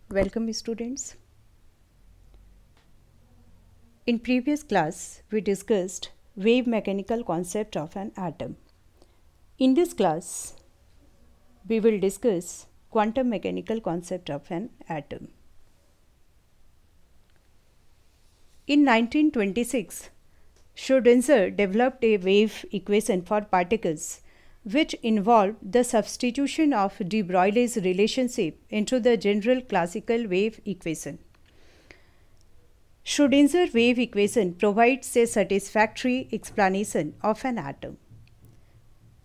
Welcome students. In previous class we discussed wave mechanical concept of an atom. In this class we will discuss quantum mechanical concept of an atom. In 1926, Schrödinger developed a wave equation for particles which involved the substitution of de Broglie's relationship into the general classical wave equation. Schrödinger wave equation provides a satisfactory explanation of an atom.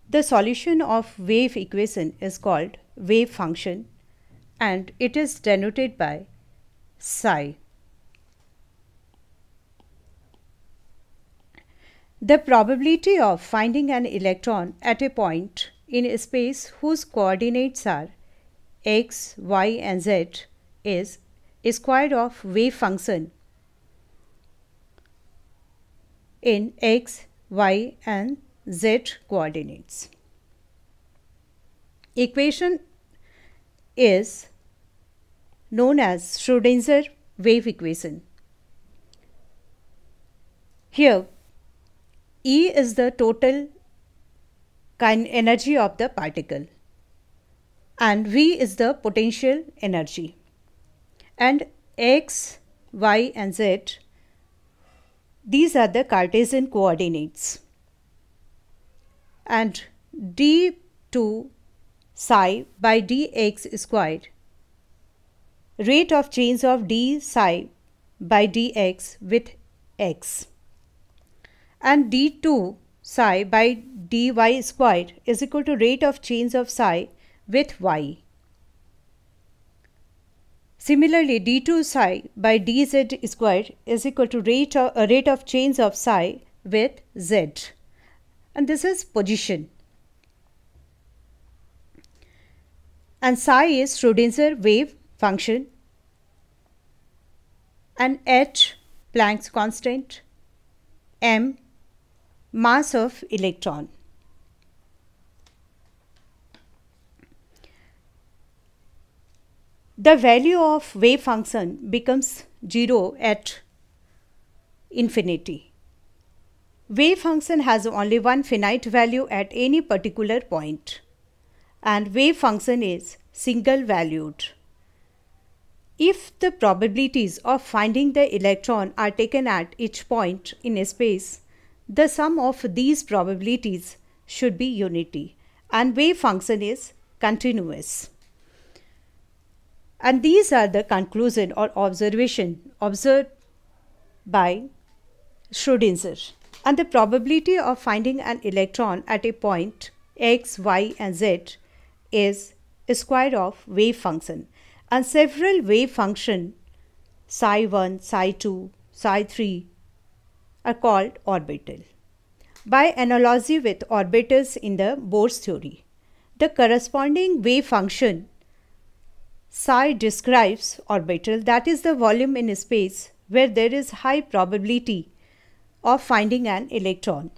The solution of wave equation is called wave function and it is denoted by psi. The probability of finding an electron at a point in a space whose coordinates are x, y and z is square of wave function in x, y and z coordinates. Equation is known as Schrödinger wave equation. Here E is the total energy of the particle and V is the potential energy, and x, y and z, these are the Cartesian coordinates, and d2 psi by dx squared, rate of change of d psi by dx with x, and d2 psi by dy squared is equal to rate of change of psi with y. Similarly, d2 psi by dz squared is equal to rate of change of psi with z, and this is position. And psi is Schrödinger wave function, and h Planck's constant, m mass of electron. The value of wave function becomes 0 at infinity. Wave function has only one finite value at any particular point, and wave function is single valued. If the probabilities of finding the electron are taken at each point in a space, the sum of these probabilities should be unity, and wave function is continuous. And these are the conclusion or observation observed by Schrödinger. And the probability of finding an electron at a point x, y and z is square of wave function, and several wave function psi 1, psi 2, psi 3 are called orbital. By analogy with orbitals in the Bohr's theory, the corresponding wave function psi describes orbital, that is the volume in space where there is high probability of finding an electron.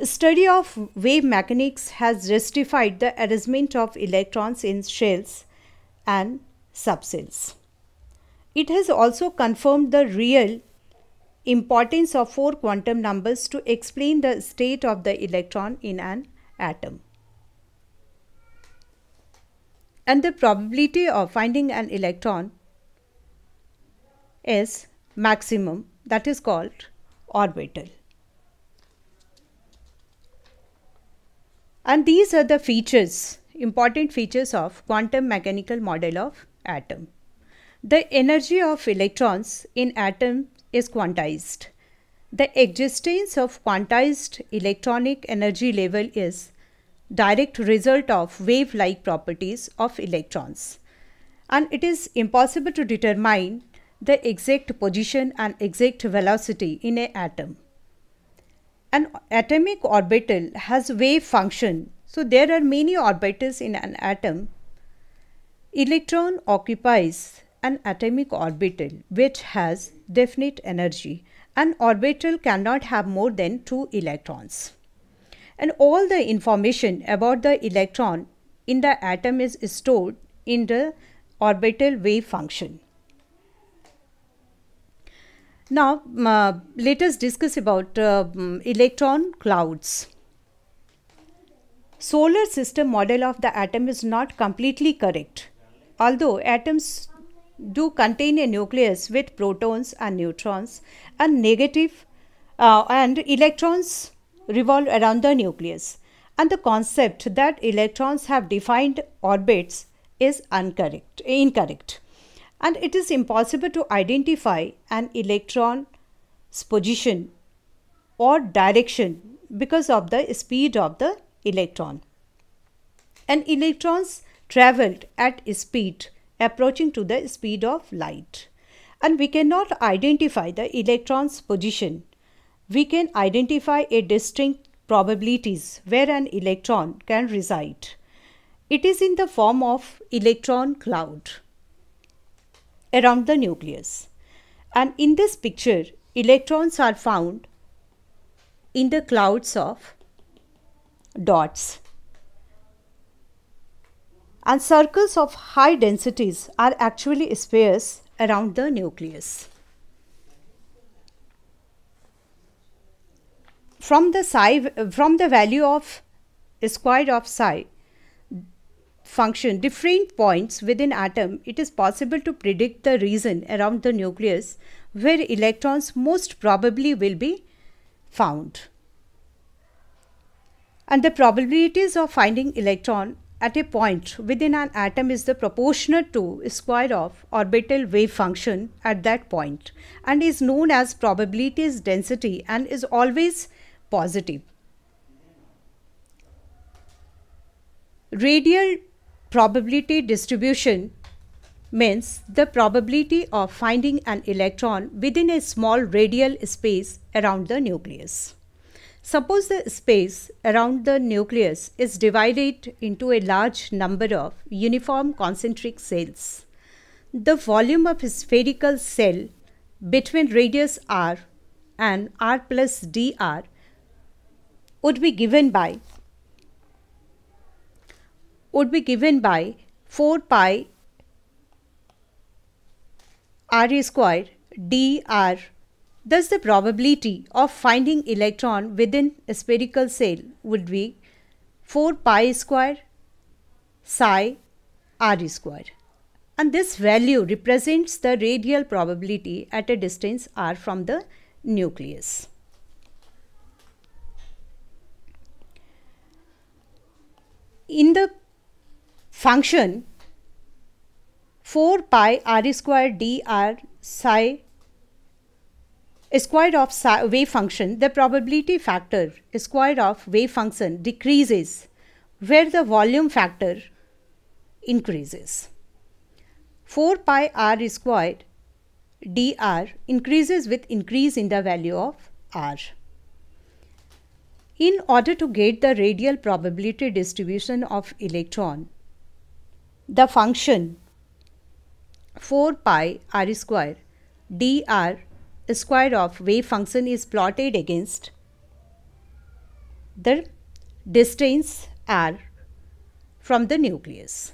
Study of wave mechanics has justified the arrangement of electrons in shells and subshells. It has also confirmed the real importance of 4 quantum numbers to explain the state of the electron in an atom. And the probability of finding an electron is maximum, that is called orbital. And these are the features, important features of quantum mechanical model of atom. The energy of electrons in atom is quantized. The existence of quantized electronic energy level is direct result of wave-like properties of electrons, and it is impossible to determine the exact position and exact velocity in an atom. An atomic orbital has wave function, so there are many orbitals in an atom. Electron occupies an atomic orbital which has definite energy. An orbital cannot have more than 2 electrons. And all the information about the electron in the atom is stored in the orbital wave function. Now, let us discuss about electron clouds. Solar system model of the atom is not completely correct. Although atoms do contain a nucleus with protons and neutrons and and electrons revolve around the nucleus, and the concept that electrons have defined orbits is incorrect, and it is impossible to identify an electron's position or direction because of the speed of the electron. And electrons traveled at speed approaching to the speed of light, and we cannot identify the electron's position. We can identify a distinct probabilities where an electron can reside. It is in the form of electron cloud around the nucleus, and in this picture electrons are found in the clouds of dots, and circles of high densities are actually spheres around the nucleus. From the value of square of psi function different points within atom, it is possible to predict the region around the nucleus where electrons most probably will be found. And the probabilities of finding electron at a point within an atom is the proportional to square of orbital wave function at that point, and is known as probabilities density and is always positive. Radial probability distribution means the probability of finding an electron within a small radial space around the nucleus. Suppose the space around the nucleus is divided into a large number of uniform concentric cells. The volume of a spherical cell between radius r and r plus dr would be given by 4 pi r square dr. Thus, the probability of finding electron within a spherical cell would be 4 pi square psi r square, and this value represents the radial probability at a distance r from the nucleus. In the function 4 pi r square dr psi square of wave function, the probability factor square of wave function decreases where the volume factor increases. 4 pi r square dr increases with increase in the value of r. In order to get the radial probability distribution of electron, the function 4 pi r square dr square of wave function is plotted against the distance r from the nucleus.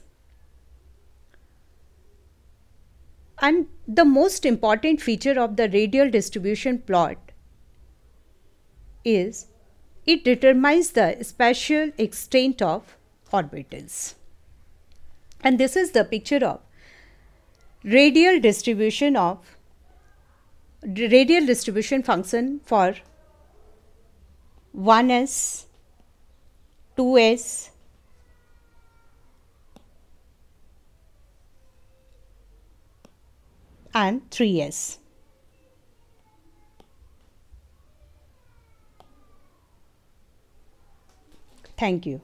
And the most important feature of the radial distribution plot is it determines the spatial extent of orbitals. And this is the picture of radial distribution function for 1s, 2s, and 3s. Thank you.